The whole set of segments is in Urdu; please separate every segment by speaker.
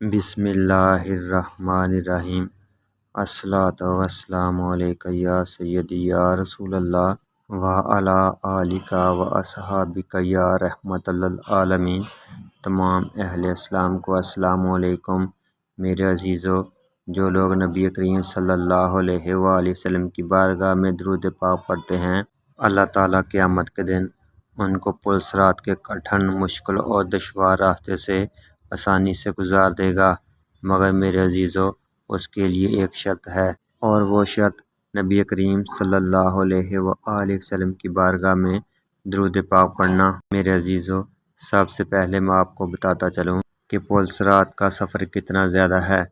Speaker 1: بسم اللہ الرحمن الرحیم۔ الصلاۃ والسلام علیک یا سیدی یا رسول اللہ وعلی آلک و اصحابک یا رحمت للعالمین۔ تمام اہل اسلام کو السلام علیکم۔ میرے عزیزو، جو لوگ نبی کریم صلی اللہ علیہ وآلہ وسلم کی بارگاہ میں درود پاک پڑھتے ہیں، اللہ تعالیٰ قیامت کے دن ان کو پل صراط کے کٹھن، مشکل اور دشوار راستے سے آسانی سے گزار دے گا، مگر میرے عزیزو اس کے لیے ایک شرط ہے، اور وہ شرط نبی کریم صلی اللہ علیہ وآلہ وسلم کی بارگاہ میں درود پاک پڑھنا۔ میرے عزیزو، سب سے پہلے میں آپ کو بتاتا چلوں کہ پل صراط کا سفر کتنا زیادہ ہے۔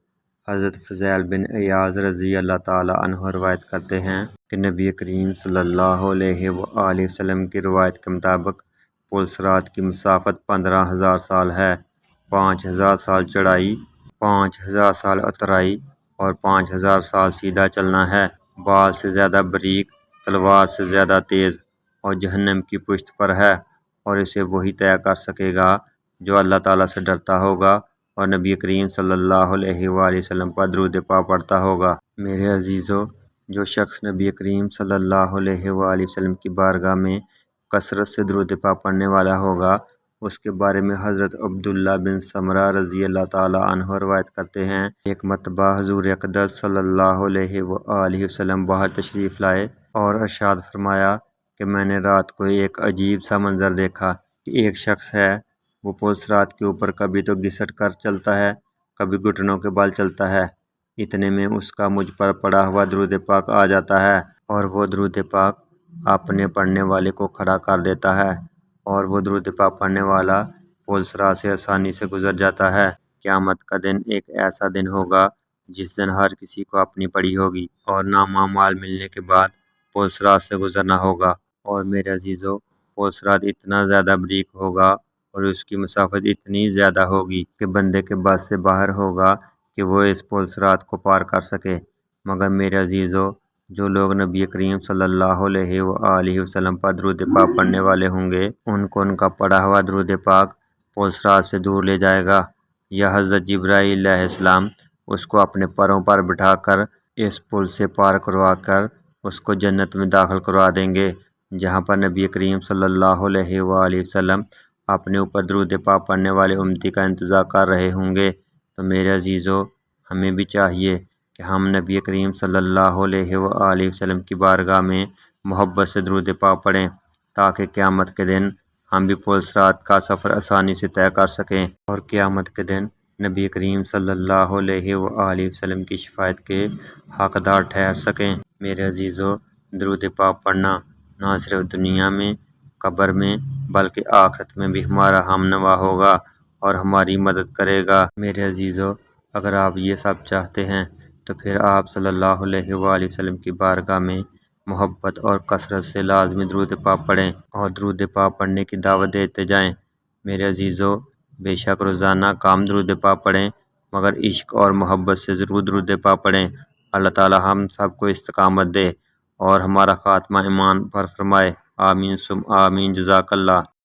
Speaker 1: حضرت فضیل بن عیاض رضی اللہ تعالیٰ عنہ روایت کرتے ہیں کہ نبی کریم صلی اللہ علیہ وآلہ وسلم کی روایت کے مطابق پل صراط کی مسافت 15,000 سال ہے۔ 5,000 سال چڑھائی، 5,000 سال اترائی اور 5,000 سال سیدھا چلنا ہے۔ بال سے زیادہ باریک، تلوار سے زیادہ تیز اور جہنم کی پشت پر ہے، اور اسے وہی طے کر سکے گا جو اللہ تعالیٰ سے ڈرتا ہوگا اور نبی کریم صلی اللہ علیہ وآلہ وسلم پر درود پاک پڑھتا ہوگا۔ میرے عزیزو، جو شخص نبی کریم صلی اللہ علیہ وآلہ وسلم کی بارگاہ میں کثرت سے درود پاک پڑھنے والا ہوگا، اس کے بارے میں حضرت عبداللہ بن سمرہ رضی اللہ تعالیٰ عنہ روایت کرتے ہیں، ایک مرتبہ حضور اقدس صلی اللہ علیہ وآلہ وسلم باہر تشریف لائے اور ارشاد فرمایا کہ میں نے رات کو ایک عجیب سا منظر دیکھا کہ ایک شخص ہے، وہ پل صراط کے اوپر کبھی تو گھسٹ کر چلتا ہے، کبھی گھٹنوں کے بل چلتا ہے۔ اتنے میں اس کا مجھ پر پڑا ہوا درود پاک آ جاتا ہے، اور وہ درود پاک اپنے پڑھنے والے کو کھڑا کر دیتا ہے، اور وہ درود پاک پڑھنے والا پل صراط سے آسانی سے گزر جاتا ہے۔ قیامت کا دن ایک ایسا دن ہوگا جس دن ہر کسی کو اپنی پڑی ہوگی اور نامہ اعمال ملنے کے بعد پل صراط سے گزرنا ہوگا۔ اور میرے عزیزو، پل صراط اتنا زیادہ باریک ہوگا اور اس کی مسافت اتنی زیادہ ہوگی کہ بندے کے بس سے باہر ہوگا کہ وہ اس پل صراط کو پار کر سکے، مگر میرے عزیزو، جو لوگ نبی کریم صلی اللہ علیہ وآلہ وسلم پر درود پاک پڑھنے والے ہوں گے، ان کو ان کا پڑھا ہوا درود پاک پل صراط سے دور لے جائے گا، یا حضرت جبرائیل علیہ السلام اس کو اپنے پروں پر بٹھا کر اس پل سے پار کروا کر اس کو جنت میں داخل کروا دیں گے، جہاں پر نبی کریم صلی اللہ علیہ وآلہ وسلم اپنے اوپر درود پاک پڑھنے والے امتی کا انتظار کر رہے ہوں گے۔ تو میرے عزیزو، ہمیں بھی چاہیے کہ ہم نبی کریم صلی اللہ علیہ وآلہ وسلم کی بارگاہ میں محبت سے درود پاک پڑھیں، تاکہ قیامت کے دن ہم بھی پل صراط کا سفر آسانی سے طے کر سکیں اور قیامت کے دن نبی کریم صلی اللہ علیہ وآلہ وسلم کی شفاعت کے حقدار ٹھہر سکیں۔ میرے عزیزو، درود پاک پڑھنا نہ صرف دنیا میں، قبر میں، بلکہ آخرت میں بھی ہمارا ہم نوا ہوگا اور ہماری مدد کرے گا۔ میرے عزیزو، اگر آپ یہ سب چاہتے ہیں تو پھر آپ صلی اللہ علیہ وآلہ وسلم کی بارگاہ میں محبت اور کثرت سے لازمی درود پاک پڑھیں اور درود پاک پڑھنے کی دعوت دیتے جائیں۔ میرے عزیزو، بے شک روزانہ کام درود پاک پڑھیں، مگر عشق اور محبت سے ضرور درود پاک پڑھیں۔ اللہ تعالیٰ ہم سب کو استقامت دے اور ہمارا خاتمہ ایمان پر فرمائے۔ آمین ثم آمین۔ جزاک اللہ۔